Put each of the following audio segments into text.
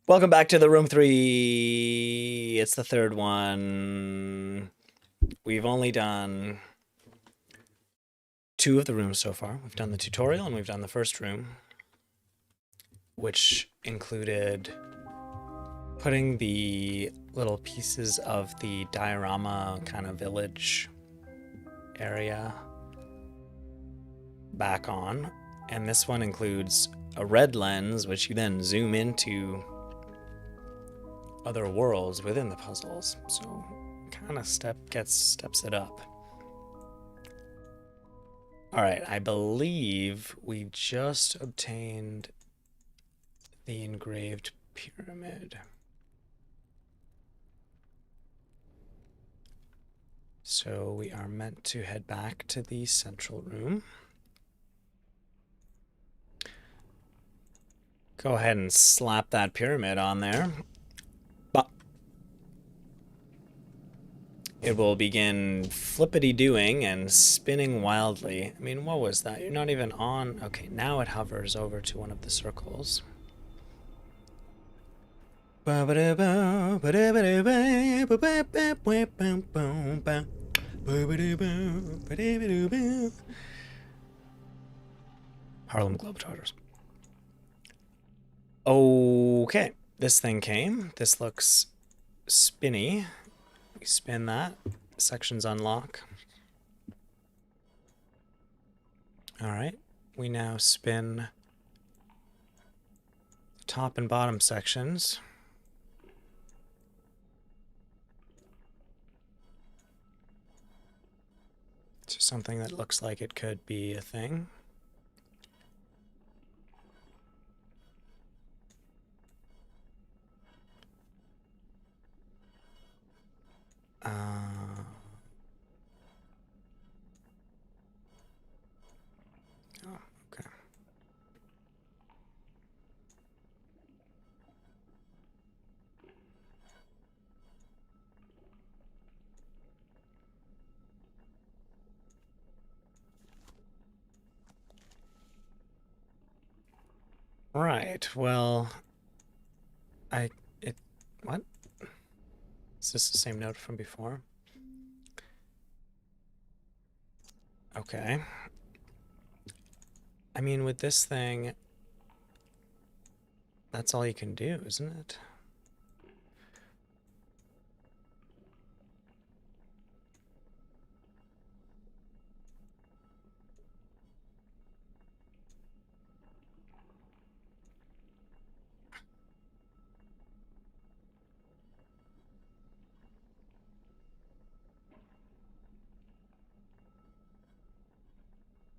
Welcome back to the room 3. It's the third one. We've only done 2 of the rooms so far. We've done the tutorial and we've done the first room, which included putting the little pieces of the diorama kind of village area back on. And this one includes a red lens, which you then zoom into other worlds within the puzzles, so kind of steps it up. All right, I believe we just obtained the engraved pyramid. So we are meant to head back to the central room. Go ahead and slap that pyramid on there. It will begin flippity-doing and spinning wildly. I mean, what was that? You're not even on... Okay, now it hovers over to one of the circles. Harlem Globetrotters. Okay, this thing came. This looks spinny. We spin that. Sections unlock. All right, we now spin the top and bottom sections. To something that looks like it could be a thing. Oh, okay. Right, well, what? Is this the same note from before? Okay. I mean, with this thing, that's all you can do, isn't it?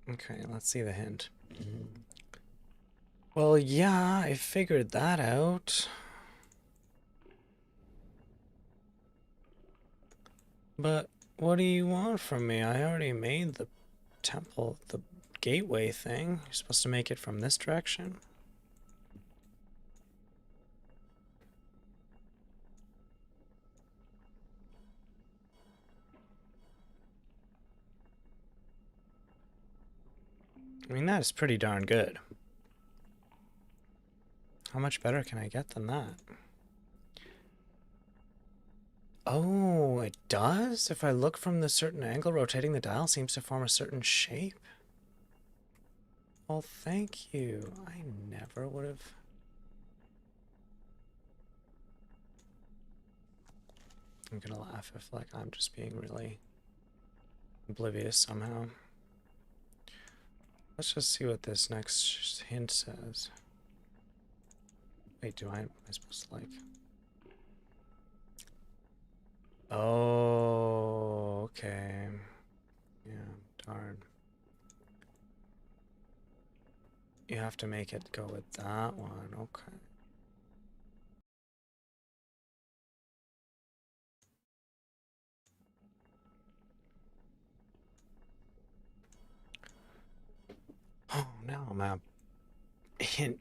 Okay, let's see the hint. Well, yeah, I figured that out. But what do you want from me? I already made the temple, the gateway thing. You're supposed to make it from this direction. I mean, that is pretty darn good. How much better can I get than that? Oh, it does? If I look from the certain angle, rotating the dial seems to form a certain shape. Well, thank you. I never would have... I'm gonna laugh if, like, I'm just being really oblivious somehow. Let's just see what this next hint says. Wait, am I supposed to, like... Oh, okay. Yeah, darn. You have to make it go with that one. Okay. Oh, no, I'm a hint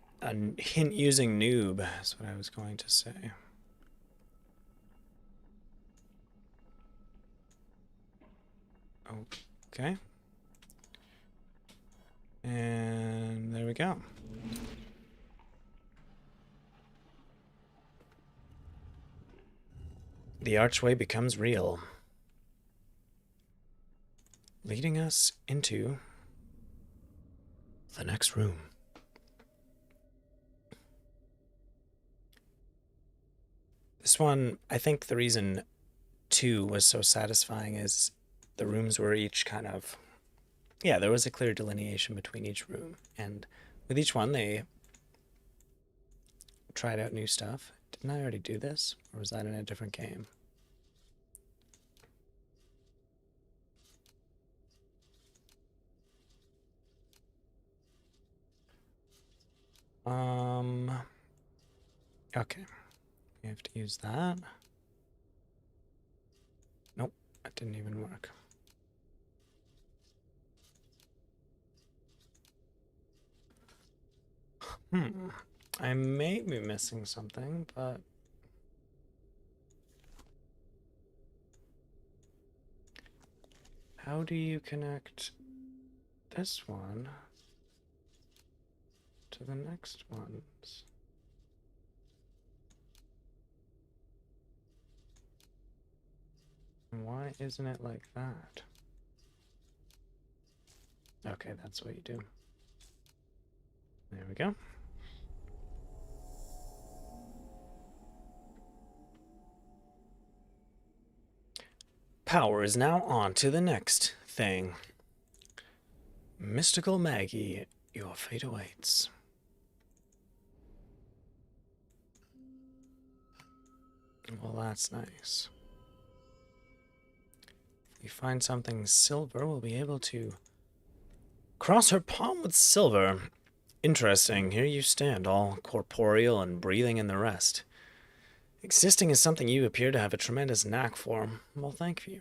using noob. That's what I was going to say. Okay. And there we go. The archway becomes real, leading us into the next room. This one, I think the reason 2 was so satisfying is the rooms were each kind of, yeah, there was a clear delineation between each room, and with each one they tried out new stuff. Didn't I already do this, or was that in a different game? Okay, we have to use that. Nope, that didn't even work. I may be missing something, but how do you connect this one to the next ones? Why isn't it like that? Okay, that's what you do. There we go. Power is now on to the next thing. Mystical Maggie, your fate awaits. Well, that's nice. If we find something silver, we'll be able to cross her palm with silver. Interesting. Here you stand, all corporeal and breathing in the rest. Existing is something you appear to have a tremendous knack for. Well, thank you.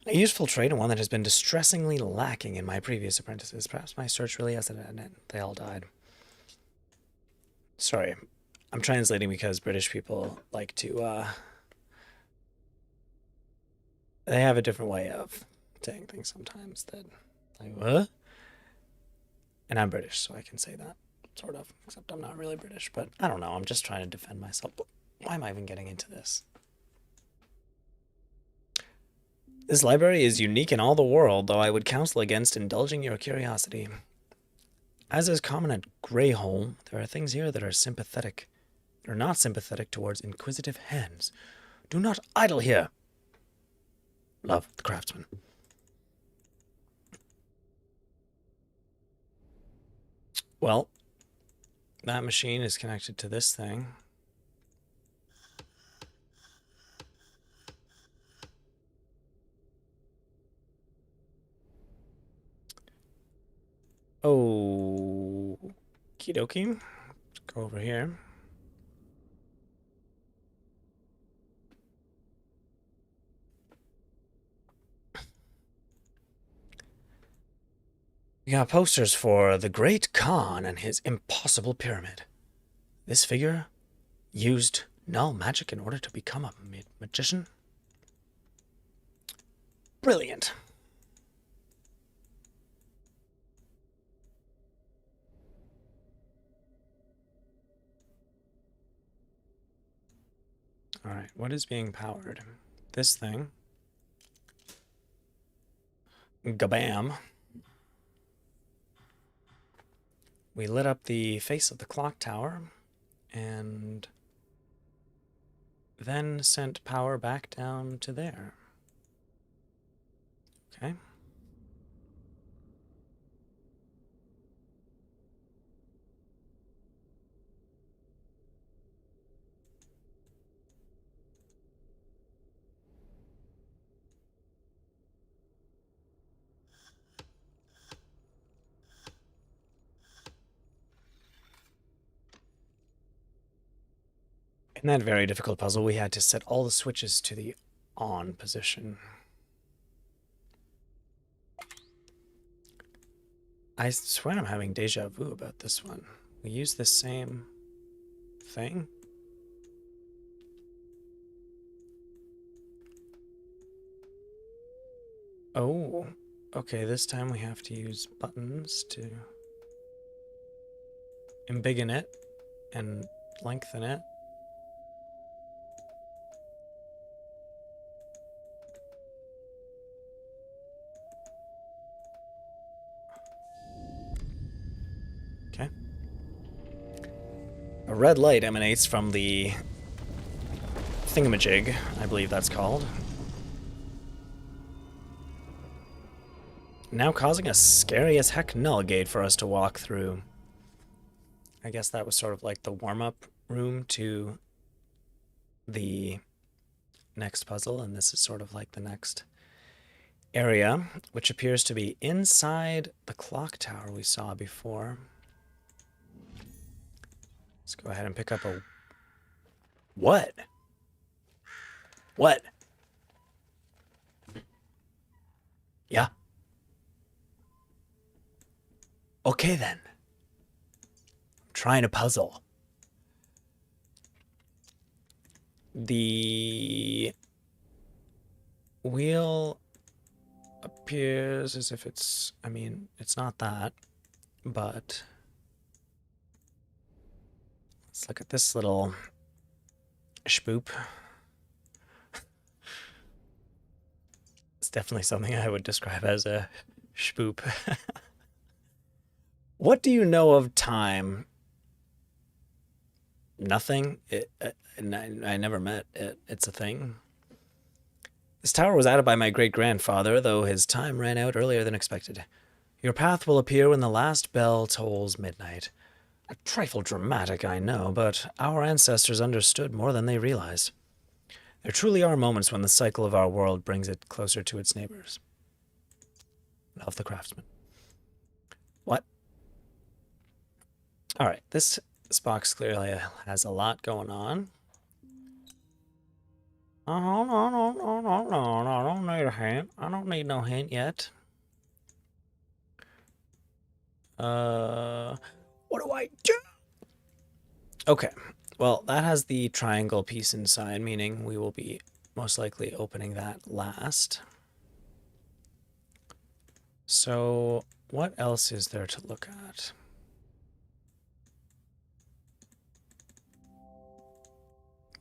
A useful trait and one that has been distressingly lacking in my previous apprentices. Perhaps my search really hasn't ended. They all died. Sorry, I'm translating because British people like to, they have a different way of saying things sometimes that, like, what? And I'm British, so I can say that, sort of, except I'm not really British, but I don't know, I'm just trying to defend myself. Why am I even getting into this? This library is unique in all the world, though I would counsel against indulging your curiosity. As is common at Greyholm, there are things here that are sympathetic, or not sympathetic towards inquisitive hands. Do not idle here. Love, the craftsman. Well, that machine is connected to this thing. Oh, okie dokie. Let's go over here. We got posters for the Great Khan and his impossible pyramid. This figure used null magic in order to become a magician. Brilliant. All right, what is being powered? This thing. Gabam. We lit up the face of the clock tower and then sent power back down to there. Okay. In that very difficult puzzle, we had to set all the switches to the on position. I swear I'm having deja vu about this one. We use the same thing? Oh, okay, this time we have to use buttons to embiggen it and lengthen it. A red light emanates from the thingamajig, I believe that's called. Now causing a scary as heck null gate for us to walk through. I guess that was sort of like the warm-up room to the next puzzle, and this is sort of like the next area, which appears to be inside the clock tower we saw before. Let's go ahead and pick up a... What? What? Yeah. Okay then. I'm trying a puzzle. The wheel appears as if it's... I mean, it's not that, but... Let's look at this little spoop. It's definitely something I would describe as a spoop. What do you know of time? Nothing. I never met it. It's a thing. This tower was added by my great-grandfather, though his time ran out earlier than expected. Your path will appear when the last bell tolls midnight. A trifle dramatic, I know, but our ancestors understood more than they realized. There truly are moments when the cycle of our world brings it closer to its neighbors. Love the craftsman. What? Alright, this box clearly has a lot going on. Oh, no, I don't need a hint. I don't need no hint yet. What do I do? Okay, well, that has the triangle piece inside, meaning we will be most likely opening that last. So, what else is there to look at?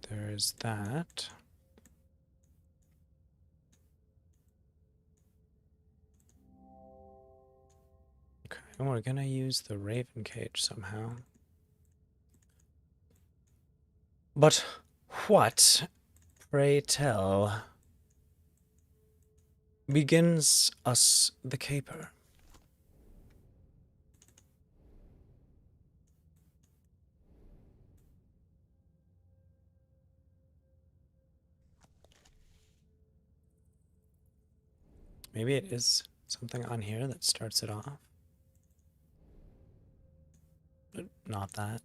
There's that. Okay, and we're gonna use the raven cage somehow. But what, pray tell, begins us the caper? Maybe it is something on here that starts it off. But not that.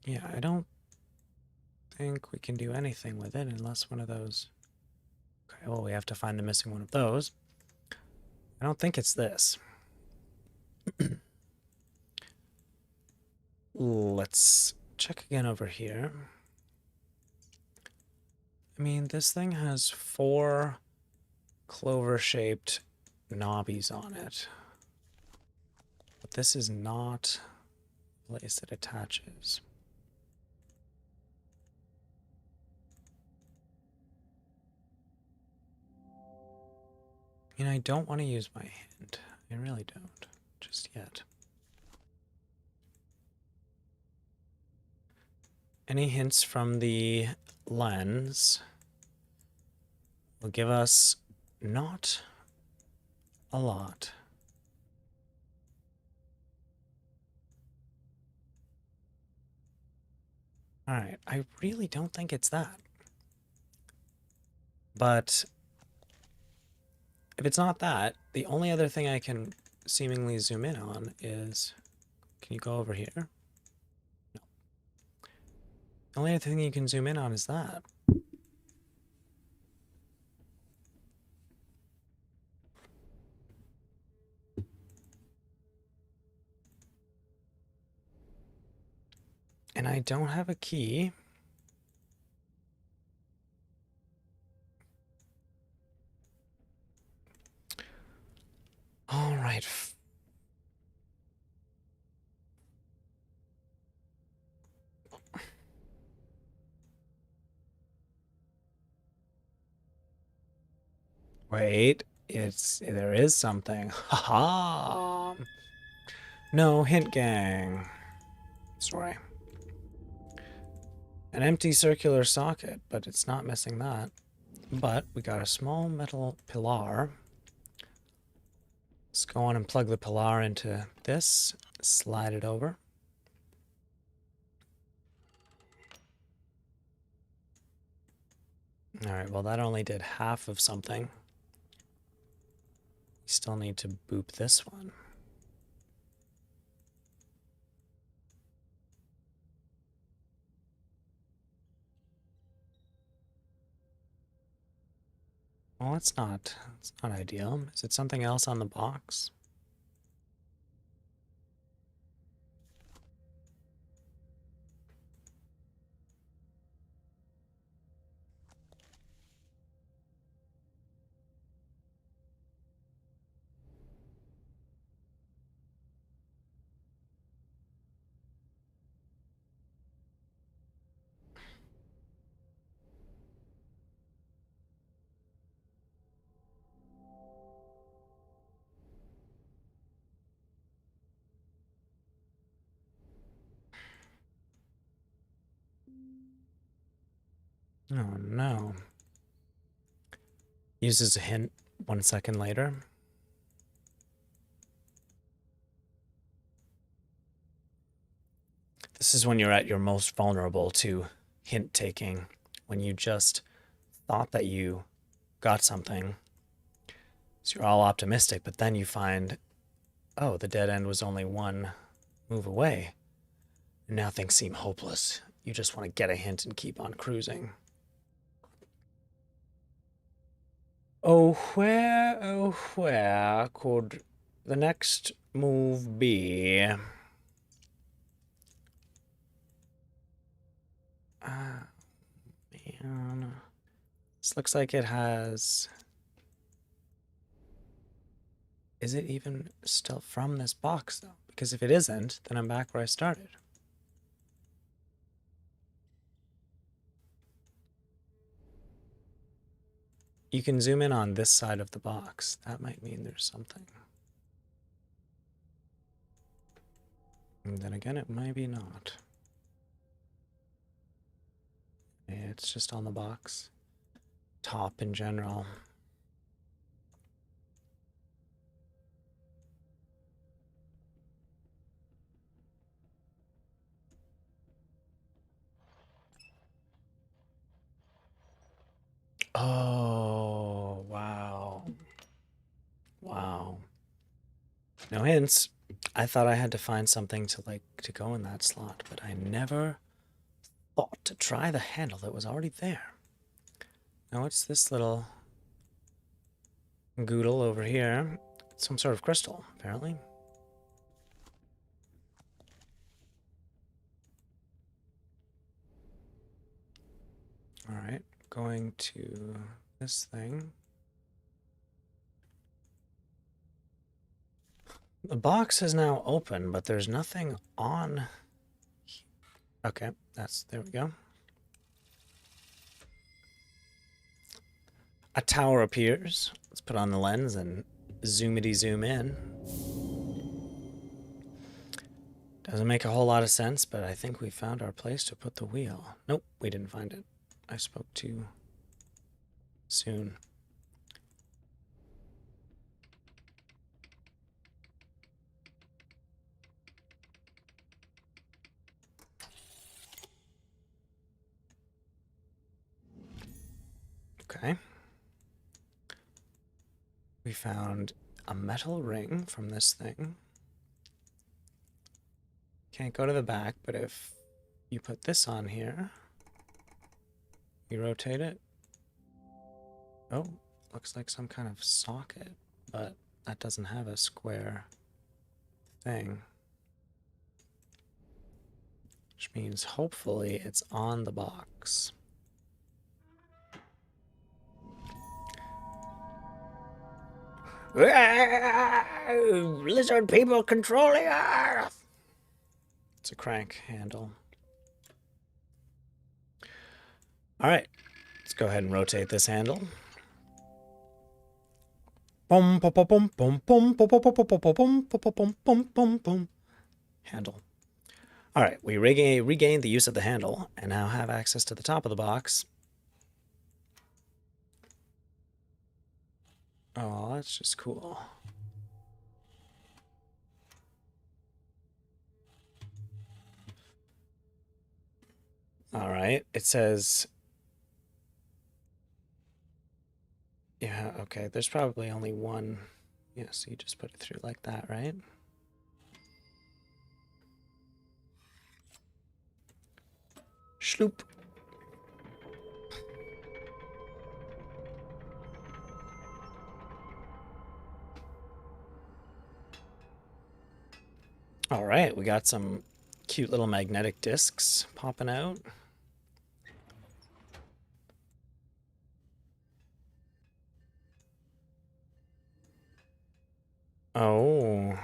Yeah, I don't think we can do anything with it unless one of those... Okay, well, we have to find the missing one of those. I don't think it's this. Let's check again over here. I mean, this thing has 4 clover-shaped knobbies on it. But this is not the place that attaches. I mean, I don't want to use my hand. I really don't. Just yet. Any hints from the lens will give us not a lot. Alright, I really don't think it's that. But if it's not that, the only other thing I can seemingly zoom in on is... Can you go over here? No. The only other thing you can zoom in on is that. And I don't have a key. All right. Wait, there is something. Ha ha! No, hint gang. Sorry. An empty circular socket, but it's not missing that. But we got a small metal pillar. Let's go on and plug the pillar into this, slide it over. Alright, well that only did half of something. We still need to boop this one. Well, it's not ideal. Is it something else on the box? Oh no. Uses a hint 1 second later. This is when you're at your most vulnerable to hint taking, when you just thought that you got something. So you're all optimistic, but then you find, oh, the dead end was only one move away. And now things seem hopeless. You just want to get a hint and keep on cruising. Oh, where could the next move be? Man. This looks like it has... Is it even still from this box, though? Because if it isn't, then I'm back where I started. You can zoom in on this side of the box. That might mean there's something. And then again, it might be not. It's just on the box. Top in general. Oh, wow. Wow. No hints. I thought I had to find something to go in that slot, but I never thought to try the handle that was already there. Now what's this little goodle over here? Some sort of crystal, apparently. Alright, going to this thing. The box is now open, but there's nothing on. Okay, there we go. A tower appears. Let's put on the lens and zoom in. Doesn't make a whole lot of sense, but I think we found our place to put the wheel. Nope, we didn't find it. I spoke too soon. Okay. We found a metal ring from this thing. Can't go to the back, but if you put this on here, you rotate it. Oh, looks like some kind of socket, but that doesn't have a square thing. Which means hopefully it's on the box. Lizard people controlling Earth! It's a crank handle. Alright, let's go ahead and rotate this handle. Bum, bum, bum, bum, bum, bum, bum, bum, bum, bum, bum, bum, bum, bum, bum. Handle. All right, we regained the use of the handle and now have access to the top of the box. Oh, that's just cool. All right, it says, yeah, okay, there's probably only one. Yeah, so you just put it through like that, right? Schloop. All right, we got some cute little magnetic discs popping out. Oh,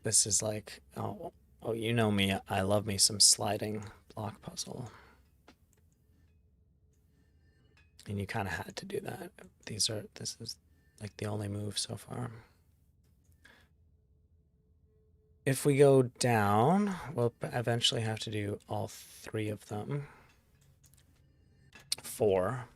this is like, oh, you know me. I love me some sliding block puzzle. And you kind of had to do that. This is like the only move so far. If we go down, we'll eventually have to do all three of them. 4.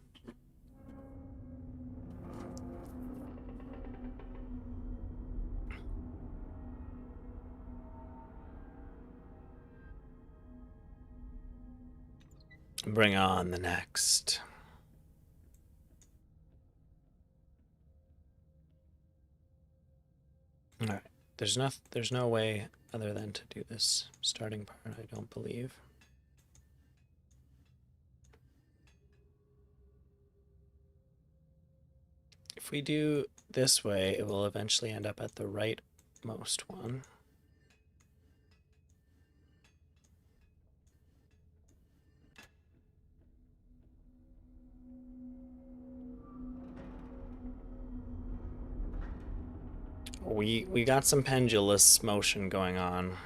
Bring on the next. All right. There's no way other than to do this starting part, I don't believe. If we do this way, it will eventually end up at the rightmost one. We got some pendulous motion going on.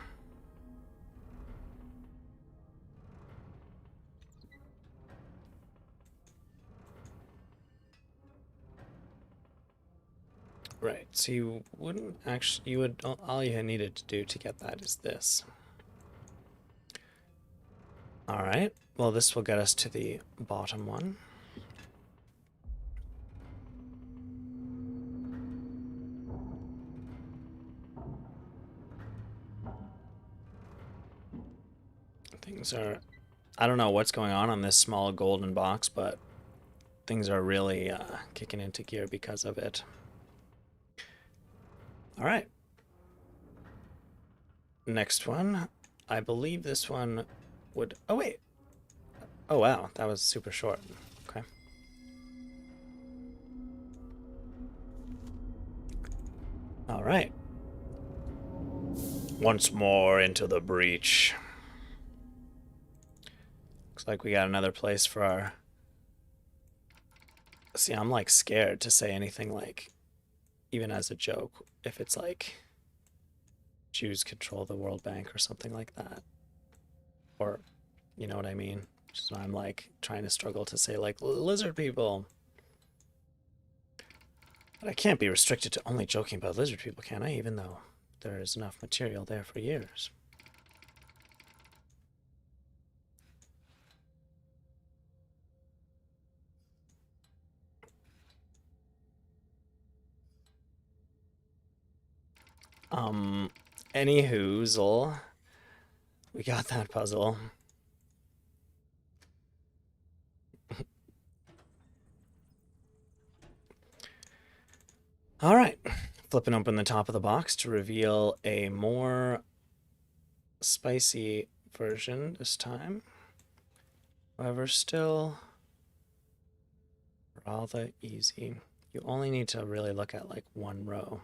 Right, so you wouldn't actually, you would, all you needed to do to get that is this. All right, well, this will get us to the bottom one. Things are, I don't know what's going on this small golden box, but things are really kicking into gear because of it. All right. Next one. I believe this one would... Oh, wait. Oh, wow. That was super short. Okay. All right. Once more into the breach. Looks like we got another place for our... See, I'm like scared to say anything like, even as a joke, if it's like Jews control the World Bank or something like that. Or, you know what I mean? So I'm like trying to struggle to say like lizard people. But I can't be restricted to only joking about lizard people, can I? Even though there is enough material there for years. Any hoozle. We got that puzzle. All right. Flipping open the top of the box to reveal a more spicy version this time. However, still rather easy. You only need to really look at like one row.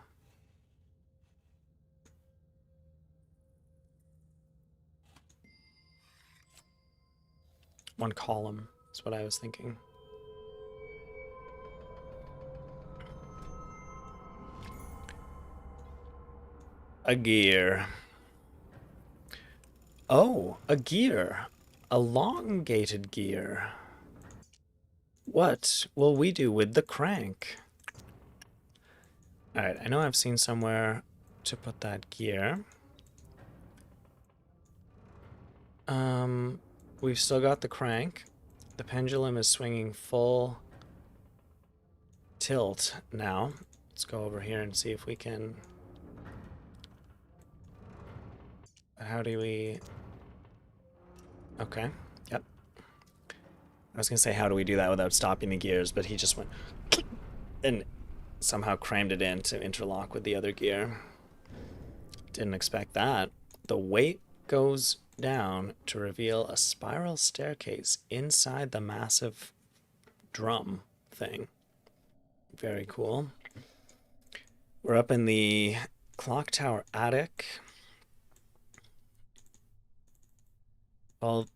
One column is what I was thinking. A gear. Oh, a gear. Elongated gear. What will we do with the crank? Alright, I know I've seen somewhere to put that gear. We've still got the crank. The pendulum is swinging full tilt now. Let's go over here and see if we can... How do we... Okay, yep. I was gonna say, how do we do that without stopping the gears, but he just went and somehow crammed it in to interlock with the other gear. Didn't expect that. The weight goes down to reveal a spiral staircase inside the massive drum thing. Very cool. We're up in the clock tower attic. Well,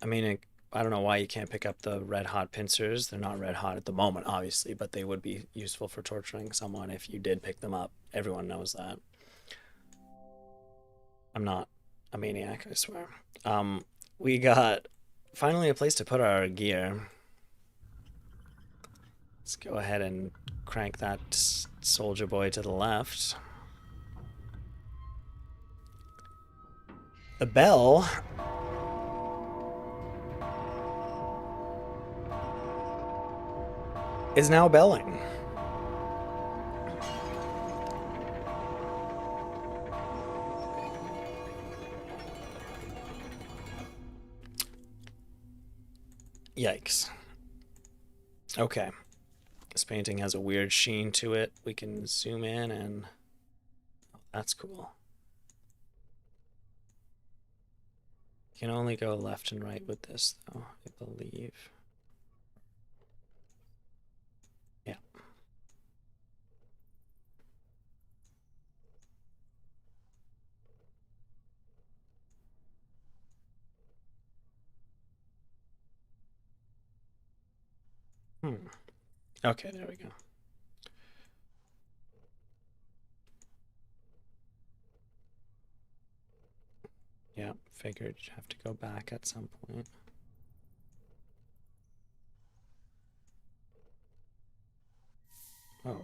I mean, I don't know why you can't pick up the red hot pincers. They're not red hot at the moment, obviously, but they would be useful for torturing someone if you did pick them up. Everyone knows that. I'm not a maniac, I swear. We got finally a place to put our gear. Let's go ahead and crank that soldier boy to the left. The bell is now belling. Yikes. Okay. This painting has a weird sheen to it. We can zoom in and... Oh, that's cool. You can only go left and right with this, though, I believe. Yeah. Okay, there we go. Yeah, figured you'd have to go back at some point. Oh,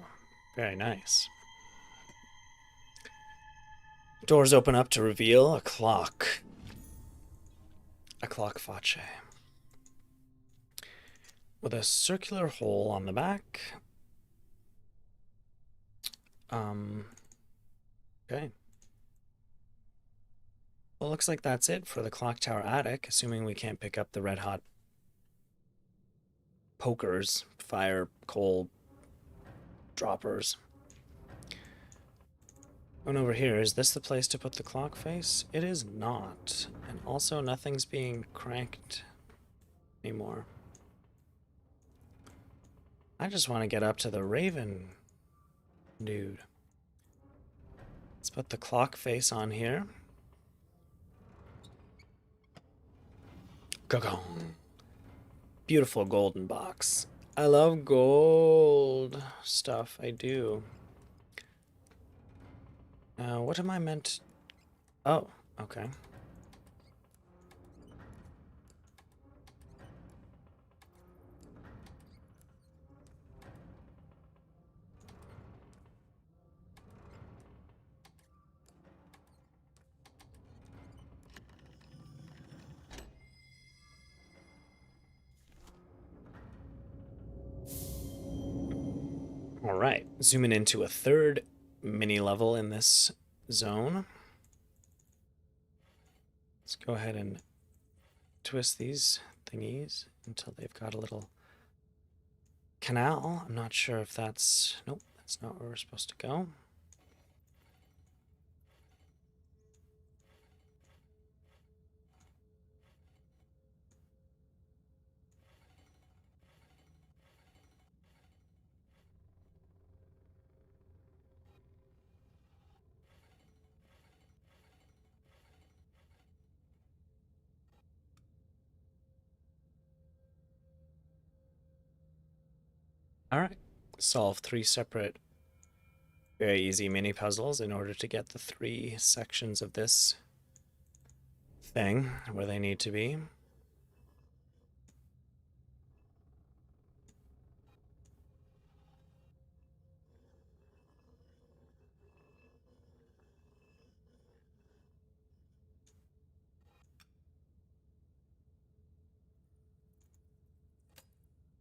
very nice. Doors open up to reveal a clock. A clock face. With a circular hole on the back. Okay. Well, looks like that's it for the clock tower attic, assuming we can't pick up the red hot pokers, fire, coal droppers. Going over here, is this the place to put the clock face? It is not. And also nothing's being cranked anymore. I just want to get up to the raven dude. Let's put the clock face on here. Gong. Beautiful golden box. I love gold stuff. I do. What am I meant? Oh, okay. All right, zooming into a third mini level in this zone. Let's go ahead and twist these thingies until they've got a little canal. I'm not sure if that's... Nope, that's not where we're supposed to go. All right, solve 3 separate, very easy mini puzzles in order to get the 3 sections of this thing where they need to be.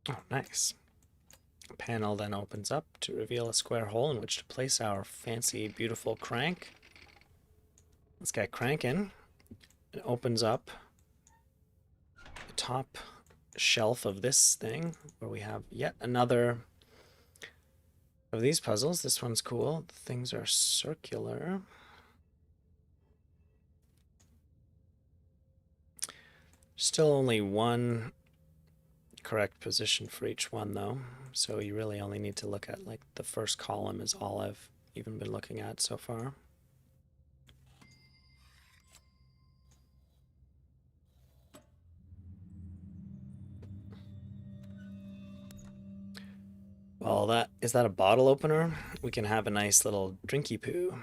Oh, nice. Panel then opens up to reveal a square hole in which to place our fancy, beautiful crank. Let's get cranking. It opens up the top shelf of this thing where we have yet another of these puzzles. This one's cool. The things are circular. Still only one correct position for each one though, so you really only need to look at like the first column is all I've even been looking at so far. Well, is that a bottle opener? We can have a nice little drinky poo.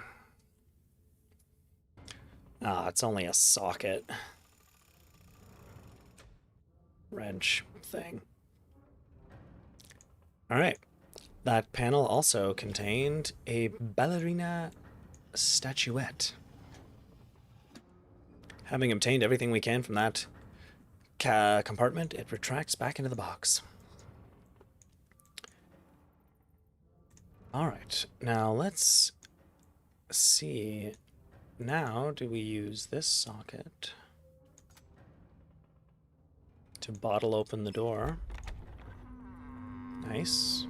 Ah, it's only a socket wrench thing. All right. That panel also contained a ballerina statuette. Having obtained everything we can from that compartment, it retracts back into the box. All right, now let's see. Now, do we use this socket to bottle open the door? Nice.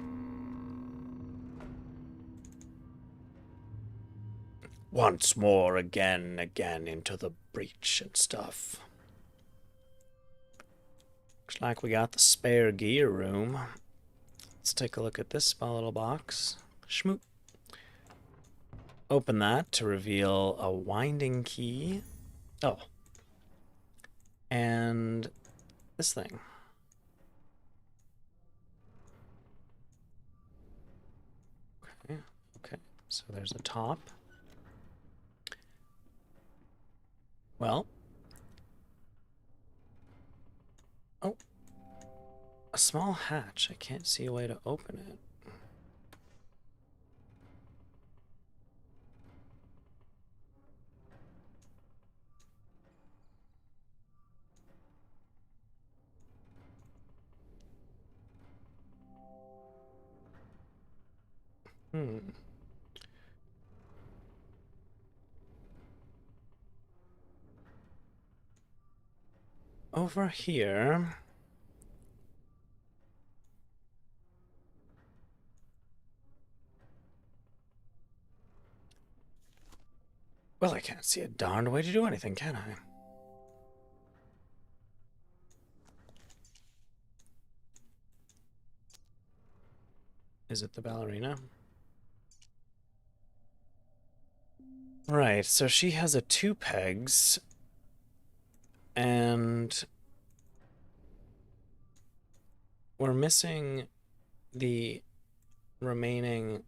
Once more, again into the breach and stuff. Looks like we got the spare gear room. Let's take a look at this small little box. Schmoop. Open that to reveal a winding key. Oh. And this thing. Okay. So there's a top. Well. Oh. A small hatch. I can't see a way to open it. Over here. Well, I can't see a darned way to do anything, can I? Is it the ballerina? Right, so she has a 2 pegs, and we're missing the remaining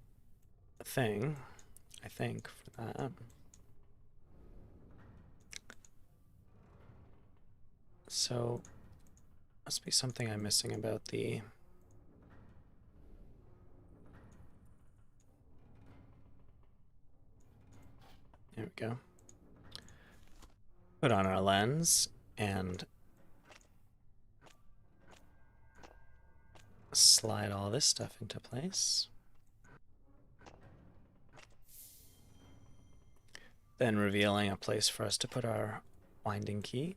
thing, I think, for that. So, must be something I'm missing about the... There we go. Put on our lens and slide all this stuff into place. Then revealing a place for us to put our winding key.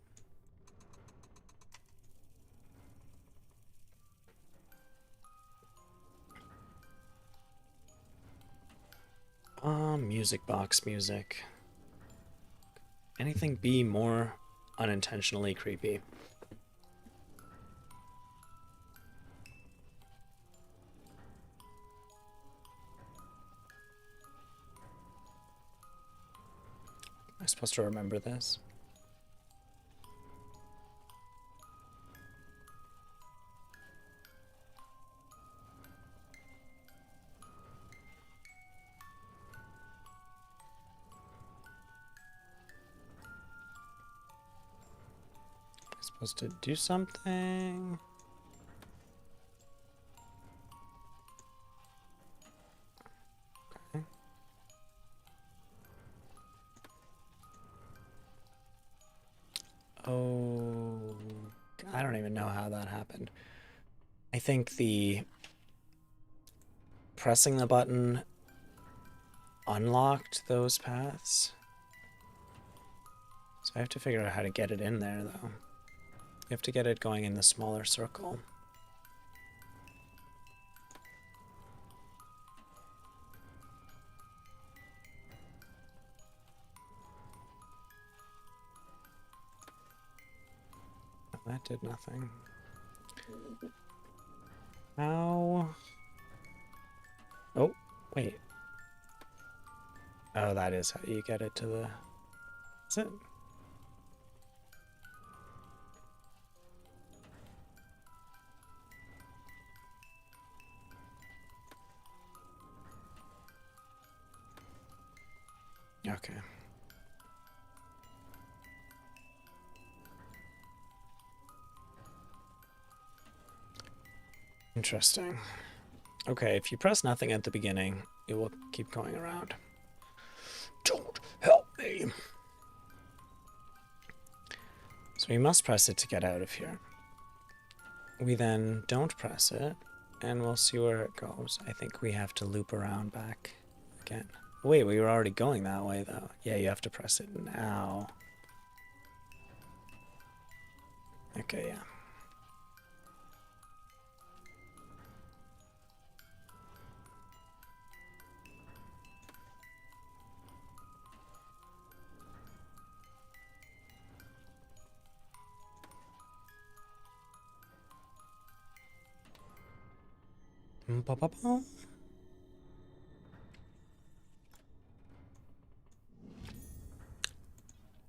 Music box music. Anything be more unintentionally creepy? Am I supposed to remember this? Supposed to do something. Okay. Oh, I don't even know how that happened. I think the pressing the button unlocked those paths. So I have to figure out how to get it in there, though. You have to get it going in the smaller circle. Oh, that did nothing. How? Oh, wait. Oh, that is how you get it to the... Is it? Okay. Interesting. Okay, if you press nothing at the beginning, it will keep going around. Don't help me. So we must press it to get out of here. We then don't press it, and we'll see where it goes. I think we have to loop around back again. Wait, we were already going that way, though. Yeah, you have to press it now. Okay, yeah.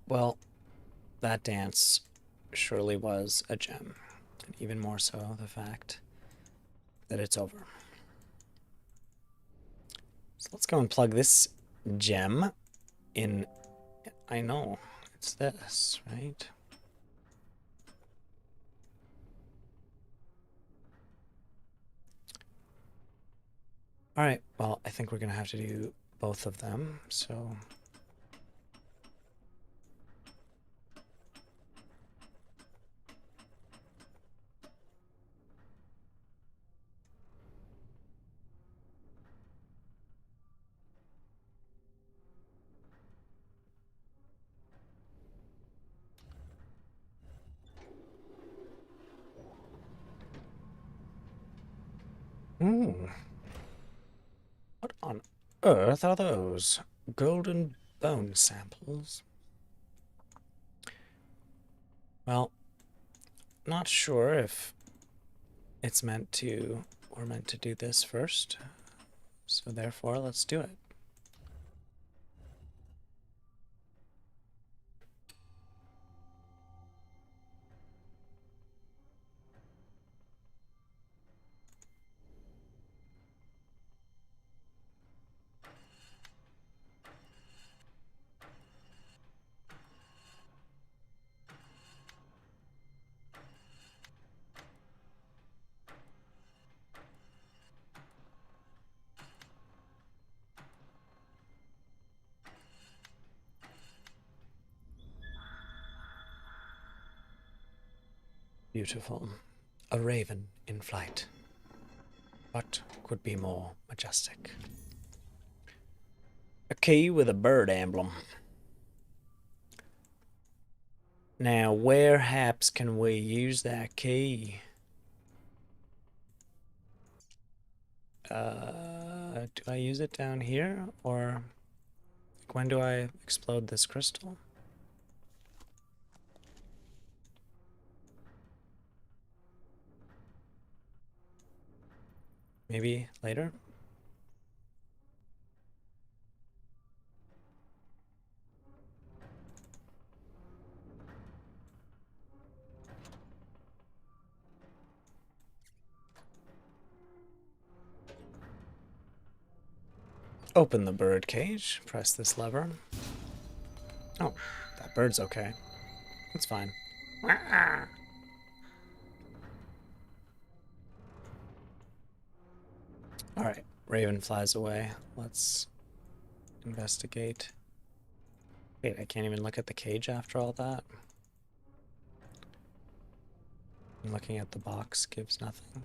Well, that dance surely was a gem, and even more so the fact that it's over. So let's go and plug this gem in. I know, it's this, right? Alright, well, I think we're gonna have to do both of them, so... What on earth are those? Golden bone samples? Well, not sure if it's meant to... We're meant to do this first, so therefore let's do it. Beautiful. A raven in flight. What could be more majestic? A key with a bird emblem. Now, where haps can we use that key? Do I use it down here? Or when do I explode this crystal? Maybe later? Open the bird cage. Press this lever. Oh, that bird's okay. It's fine. Alright, raven flies away. Let's investigate. Wait, I can't even look at the cage after all that? Looking at the box gives nothing.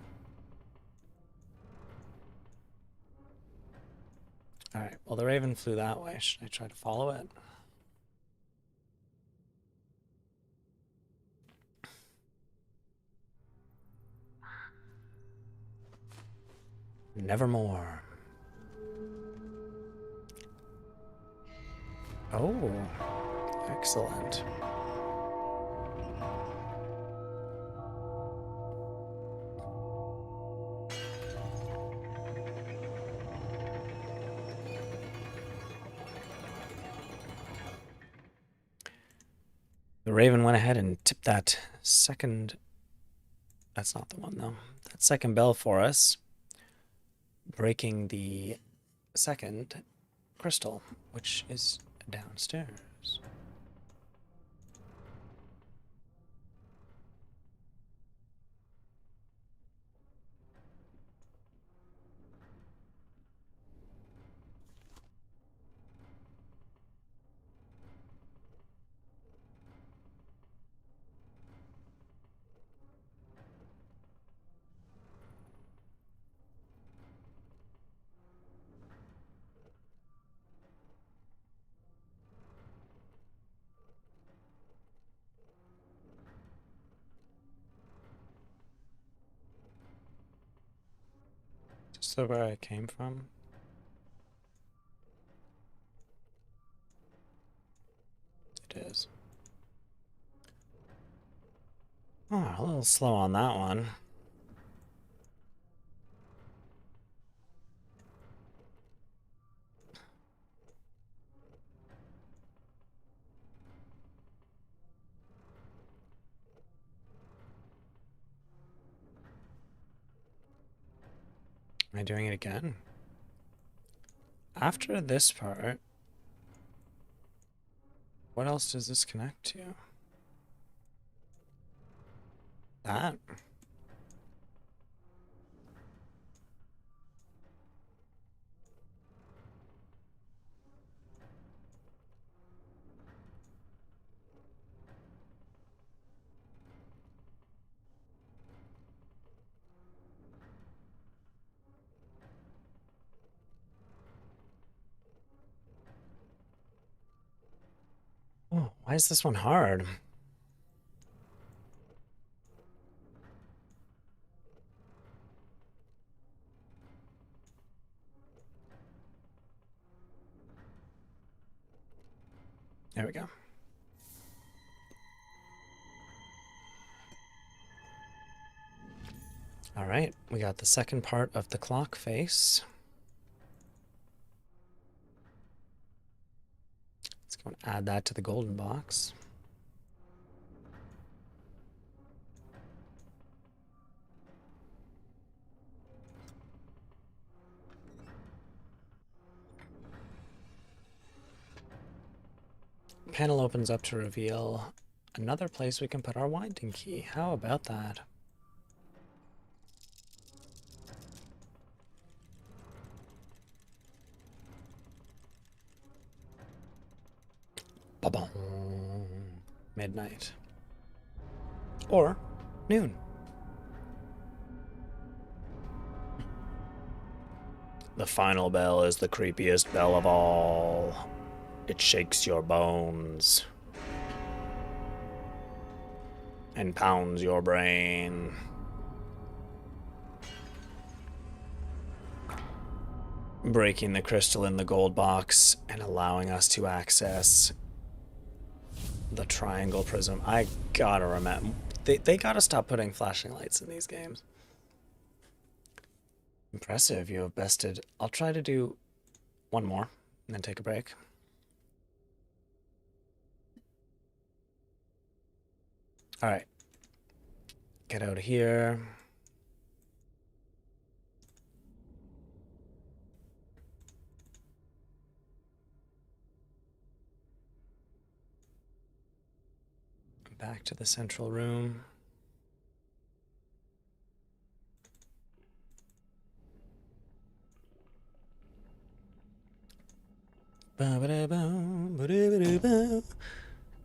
Alright, well, the raven flew that way. Should I try to follow it? Nevermore. Oh, excellent. The raven went ahead and tipped that second... That's not the one, though. That second bell for us, breaking the second crystal, which is downstairs. Is this where I came from? It is. Oh, a little slow on that one. Am I doing it again? After this part, what else does this connect to? That? Oh, why is this one hard? There we go. All right, we got the second part of the clock face. Let's go and add that to the golden box. Panel opens up to reveal another place we can put our winding key. How about that? Ba-boom. Midnight. Or noon. The final bell is the creepiest bell of all. It shakes your bones and pounds your brain. Breaking the crystal in the gold box and allowing us to access the triangle prism. I gotta remember, they gotta stop putting flashing lights in these games. Impressive, you have bested. I'll try to do one more and then take a break. All right, get out of here. Back to the central room.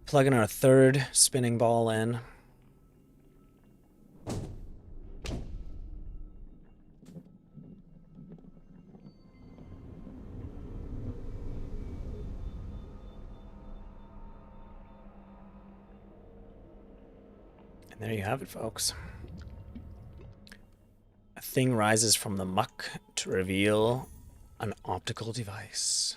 Plugging our third spinning ball in. And there you have it, folks. A thing rises from the muck to reveal an optical device.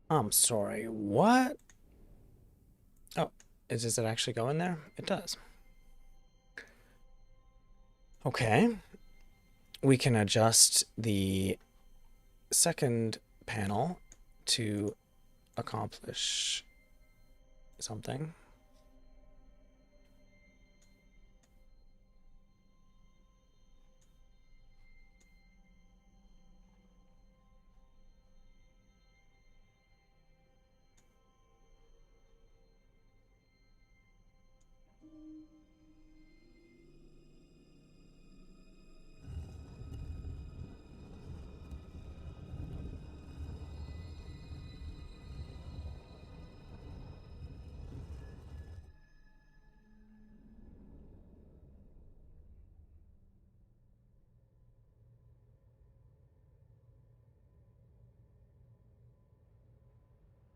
I'm sorry, what? Oh, does it actually go in there? It does. Okay. We can adjust the second panel to accomplish something.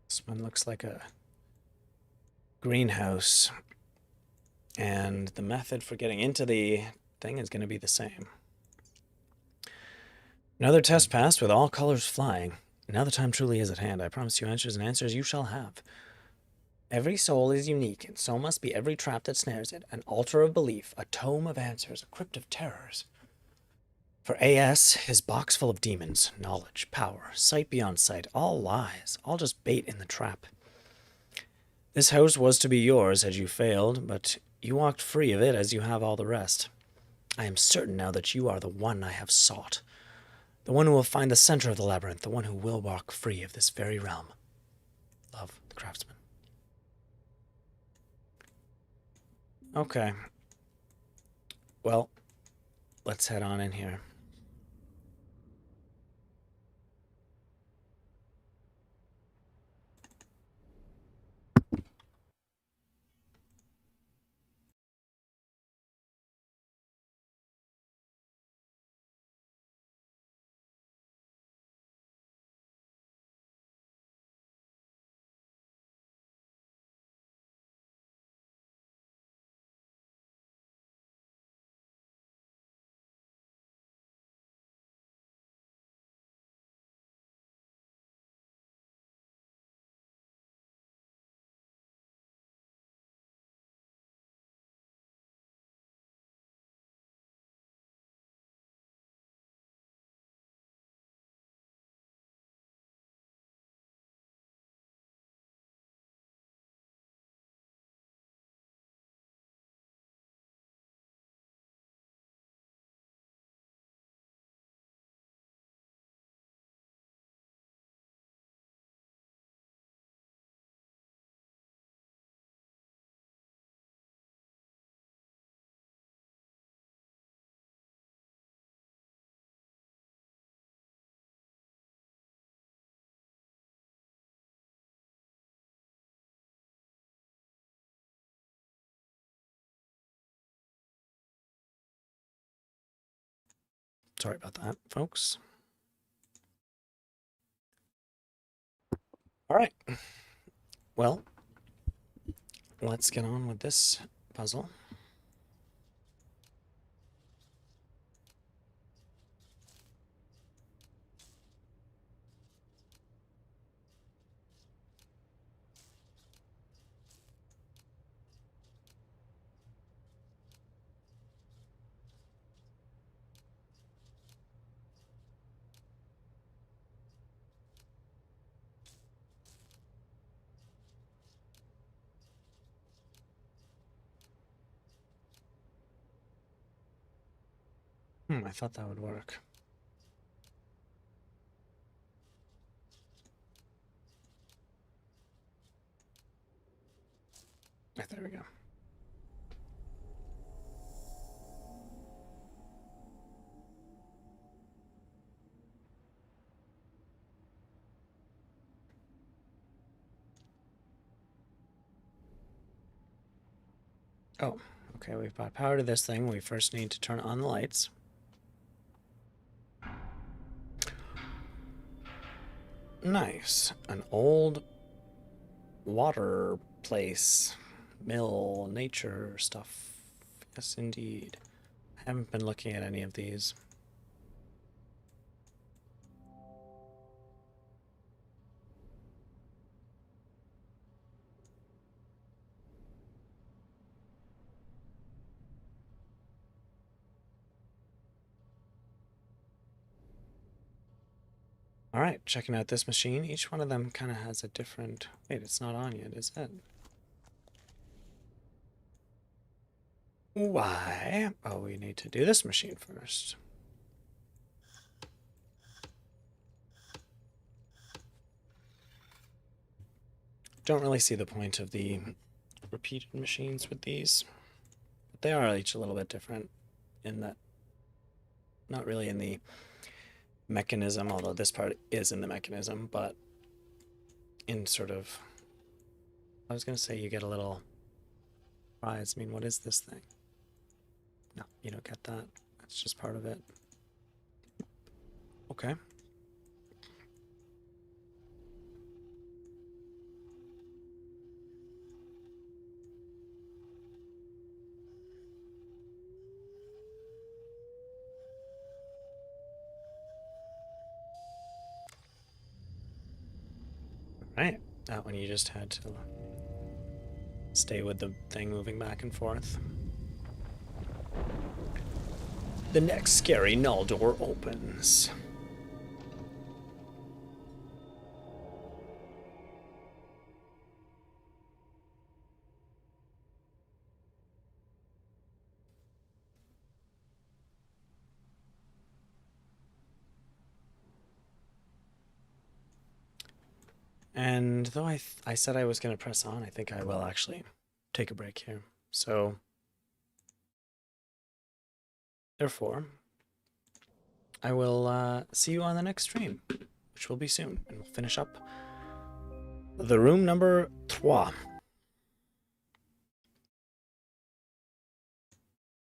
This one looks like a greenhouse, and the method for getting into the thing is going to be the same. Another test passed with all colors flying. Now the time truly is at hand. I promise you answers, and answers you shall have. Every soul is unique, and so must be every trap that snares it. An altar of belief, a tome of answers, a crypt of terrors. For A.S., his box full of demons, knowledge, power, sight beyond sight, all lies, all just bait in the trap. This house was to be yours had you failed, but you walked free of it as you have all the rest. I am certain now that you are the one I have sought, the one who will find the center of the labyrinth, the one who will walk free of this very realm. Love, the craftsman. Okay. Well, let's head on in here. Sorry about that, folks. All right. Well, let's get on with this puzzle. I thought that would work. There we go. Oh, okay, we've brought power to this thing. We first need to turn on the lights. Nice. An old water place. Mill, nature stuff. Yes, indeed. I haven't been looking at any of these. All right, checking out this machine. Each one of them kind of has a different... Wait, it's not on yet, is it? Why? Oh, we need to do this machine first. Don't really see the point of the repeated machines with these. But they are each a little bit different in that... Not really in the mechanism, although this part is in the mechanism, but in sort of... I was going to say you get a little prize. I mean, what is this thing? No, you don't get that. That's just part of it. Okay. Right. That one you just had to stay with the thing moving back and forth. The next scary null door opens. And though I said I was going to press on, I think I will actually take a break here. So, therefore, I will see you on the next stream, which will be soon. And we'll finish up the room number 3.